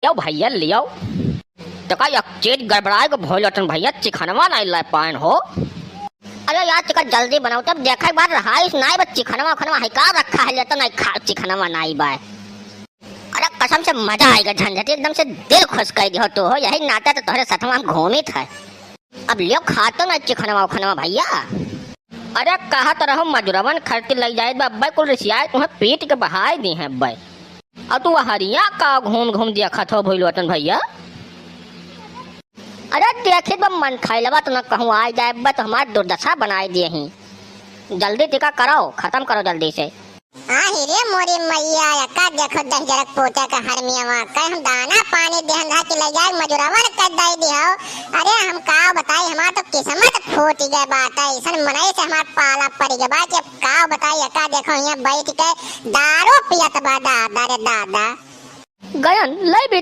लियो भैया लियो। तो का एक चीज गड़बड़ाए को भोलटन भैया चिकनवा नहीं ला पान हो। अरे यार चिकन जल्दी बनाओ तब देखा एक बार रहाइश नहीं बस चिकनवा खनवा है का रखा है तो नहीं खा चिकनवा नहीं बा। अरे कसम से मजा आएगा झंझट एकदम से दिल खुश कर दियो तो हो यही नाता तो तोहरे सतवा हम घूमी था। अब लियो खातो ना चिकनवा खनवा भैया। अरे कहा तो रहो मजुरवन खर्च लग जाए अब्बा कुल रिसियाए तुम्हें पीट के बहाई दी है अब्बा। और तू हरिया का घूम घूम दिया खतो भइलवतन भैया। अरे देखे तो मन खैलवा तो न कहूँ आ जाए बस हमारी दुर्दशा बनाई दिए ही। जल्दी टीका कराओ खत्म करो जल्दी से। रे मोरी मैया का देखो दस जरक पोता का हरमियावा कह हम दाना पानी देहन धा के ले जाए मजुरावन कर दई दियो। अरे हम का बताई हमार तो किस्मत फूट गए बात है ऐसा मनाई से हमार पाला पड़ गए बात अब का बताई का देखो यहाँ बैठ के दारू पियत बा दादा रे दादा गयन लई भी